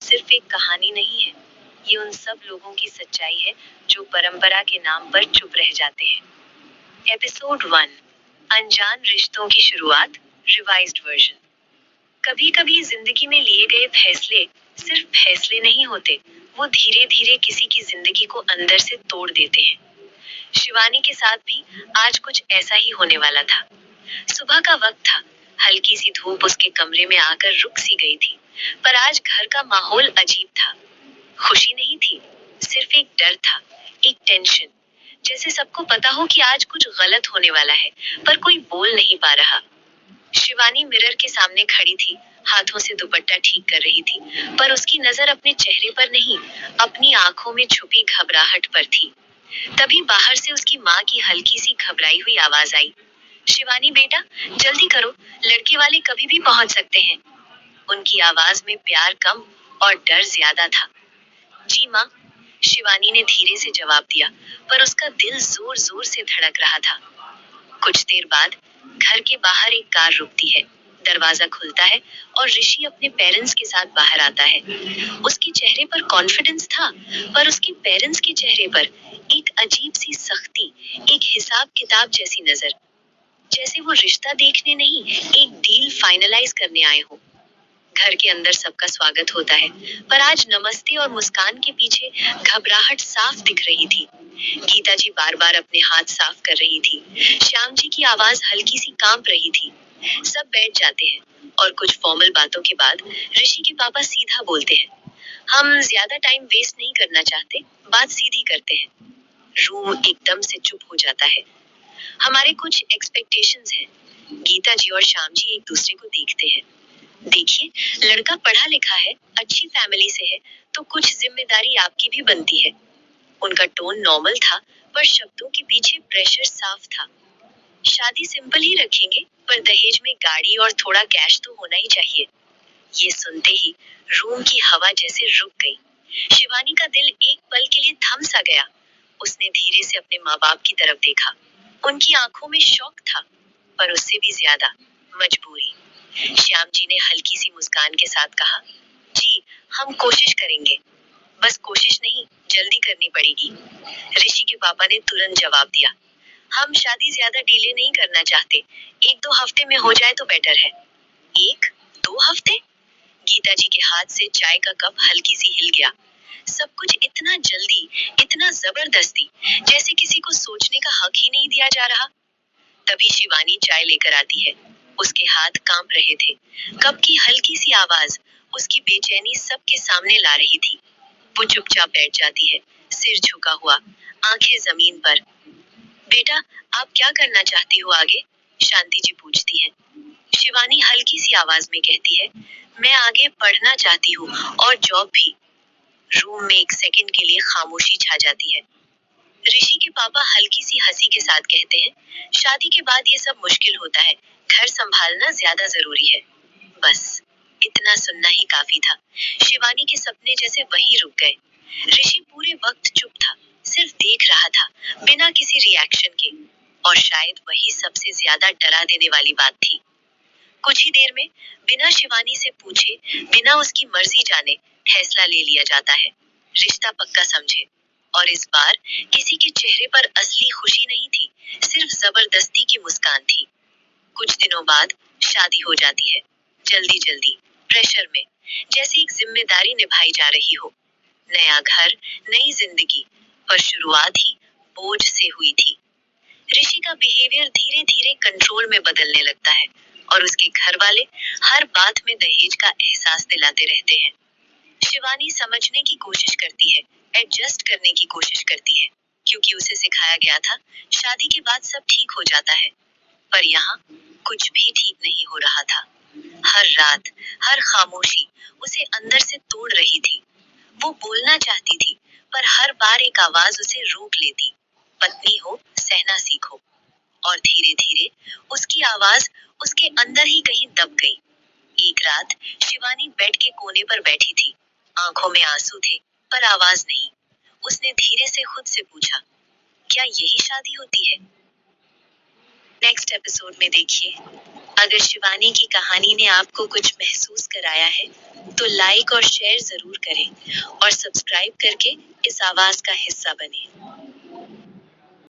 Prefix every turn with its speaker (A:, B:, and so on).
A: सिर्फ एक कहानी नहीं है, ये उन सब लोगों की सच्चाई है जो परंपरा के नाम पर चुप रह जाते हैं। एपिसोड 1, अनजान रिश्तों की शुरुआत, रिवाइज्ड वर्जन। कभी कभी जिंदगी में लिए गए फैसले सिर्फ फैसले नहीं होते, वो धीरे धीरे किसी की जिंदगी को अंदर से तोड़ देते हैं। शिवानी के साथ भी आज कुछ ऐसा ही होने वाला था। सुबह का वक्त था, हल्की सी धूप उसके कमरे में आकर रुक सी गई थी, पर आज घर का माहौल अजीब था। खुशी नहीं थी, सिर्फ एक डर था, एक टेंशन। जैसे सबको पता हो कि आज कुछ गलत होने वाला है, पर कोई बोल नहीं पा रहा। शिवानी मिरर के सामने खड़ी थी, हाथों से दुपट्टा ठीक कर रही थी, पर उसकी नजर अपने चेहरे पर नहीं, अपनी आंखों में छुपी घबराहट पर थी। तभी बाहर से उसकी माँ की हल्की सी घबराई हुई आवाज आई, शिवानी बेटा, जल्दी करो, लड़के वाले कभी भी पहुंच सकते हैं। उनकी आवाज में प्यार कम और डर ज्यादा था। जी माँ, शिवानी ने धीरे से जवाब दिया, पर उसका दिल जोर जोर से धड़क रहा था। कुछ देर बाद घर के बाहर एक कार रुकती है, दरवाजा खुलता है और ऋषि अपने पेरेंट्स के साथ बाहर आता है। उसके चेहरे पर कॉन्फिडेंस था, पर उसके पेरेंट्स के चेहरे पर एक अजीब सी सख्ती, एक हिसाब किताब जैसी नजर। जैसे वो रिश्ता देखने नहीं, एक डील फाइनलाइज करने आए हो। घर के अंदर सबका स्वागत होता है, पर आज नमस्ते और मुस्कान के पीछे घबराहट साफ दिख रही थी। गीता जी बार बार अपने हाथ साफ कर रही थी, श्याम जी की आवाज हल्की सी कांप रही थी। सब बैठ जाते हैं और कुछ फॉर्मल बातों के बाद ऋषि के पापा सीधा बोलते हैं, हम ज्यादा टाइम वेस्ट नहीं करना चाहते, बात सीधी करते हैं। रूम एकदम से चुप हो जाता है। हमारे कुछ एक्सपेक्टेशंस हैं। गीता जी और श्याम जी एक दूसरे को देखते हैं। देखिए, लड़का पढ़ा लिखा है, अच्छी फैमिली से है, तो कुछ जिम्मेदारी आपकी भी बनती है। उनका टोन नॉर्मल था, पर शब्दों के पीछे प्रेशर साफ था। शादी सिंपल ही रखेंगे, पर दहेज में गाड़ी और थोड़ा कैश तो होना ही चाहिए। ये सुनते ही रूम की हवा जैसे रुक गई। शिवानी का दिल एक पल के लिए थम सा गया। उसने धीरे से अपने माँ बाप की तरफ देखा। उनकी आंखों में शौक था, पर उससे भी ज्यादा मजबूरी। श्याम जी ने हल्की सी मुस्कान के साथ कहा, जी, हम कोशिश करेंगे। बस कोशिश नहीं, जल्दी करनी पड़ेगी। ऋषि के पापा ने तुरंत जवाब दिया, हम शादी ज्यादा डिले नहीं करना चाहते, 1-2 हफ्ते में हो जाए तो बेटर है। 1-2 हफ्ते? गीता जी के हाथ से चाय का कप हल्की सी हिल गया। सब कुछ इतना जल्दी, इतना जबरदस्ती, जैसे किसी को सोचने का हक ही नहीं दिया जा रहा। तभी शिवानी चाय लेकर आती है। उसके हाथ कांप रहे थे। कप की हल्की सी आवाज उसकी बेचैनी सबके सामने ला रही थी। वो चुपचाप बैठ जाती है, सिर झुका हुआ, आंखें जमीन पर। बेटा, आप क्या करना चाहती हो आगे? शांति जी पूछती है। शिवानी हल्की सी आवाज में कहती है, मैं आगे पढ़ना चाहती हूँ और जॉब भी। रूम में एक सेकंड के लिए खामोशी छा जाती है। ऋषि के पापा हल्की सी हंसी के साथ कहते हैं, शादी के बाद ये सब मुश्किल होता है, घर संभालना ज्यादा जरूरी है। बस इतना सुनना ही काफी था। शिवानी के सपने जैसे वहीं रुक गए। ऋषि पूरे वक्त चुप था, सिर्फ देख रहा था, बिना किसी रिएक्शन के। और शायद वही सबसे ज्यादा डरा देने वाली बात थी। कुछ ही देर में बिना शिवानी से पूछे, बिना उसकी मर्जी जाने फैसला ले लिया जाता है। रिश्ता पक्का समझे। और इस बार किसी के चेहरे पर असली खुशी नहीं थी, सिर्फ जबरदस्ती की मुस्कान थी। कुछ दिनों बाद शादी हो जाती है, जल्दी जल्दी, प्रेशर में, जैसे एक जिम्मेदारी निभाई जा रही हो। नया घर, नई जिंदगी, पर शुरुआत ही बोझ से हुई थी। ऋषि का बिहेवियर धीरे धीरे कंट्रोल में बदलने लगता है, और उसके घर वाले हर बात में दहेज का एहसास दिलाते रहते हैं। शिवानी समझने की कोशिश करती है, एडजस्ट करने की कोशिश करती है, क्योंकि उसे सिखाया गया था, शादी के बाद सब ठीक हो जाता है। पर यहाँ कुछ भी ठीक नहीं हो रहा था। हर रात, हर खामोशी उसे अंदर से तोड़ रही थी। वो बोलना चाहती थी, पर हर बार एक आवाज उसे रोक लेती, पत्नी हो, सहना सीखो। और धीरे धीरे उसकी आवाज उसके अंदर ही कहीं दब गई। एक रात शिवानी बेड के कोने पर बैठी थी, आंखों में आंसू थे, पर आवाज नहीं। उसने धीरे से खुद से पूछा, क्या यही शादी होती है? नेक्स्ट एपिसोड में देखिए। अगर शिवानी की कहानी ने आपको कुछ महसूस कराया है, तो लाइक और शेयर जरूर करें और सब्सक्राइब करके इस आवाज का हिस्सा बने।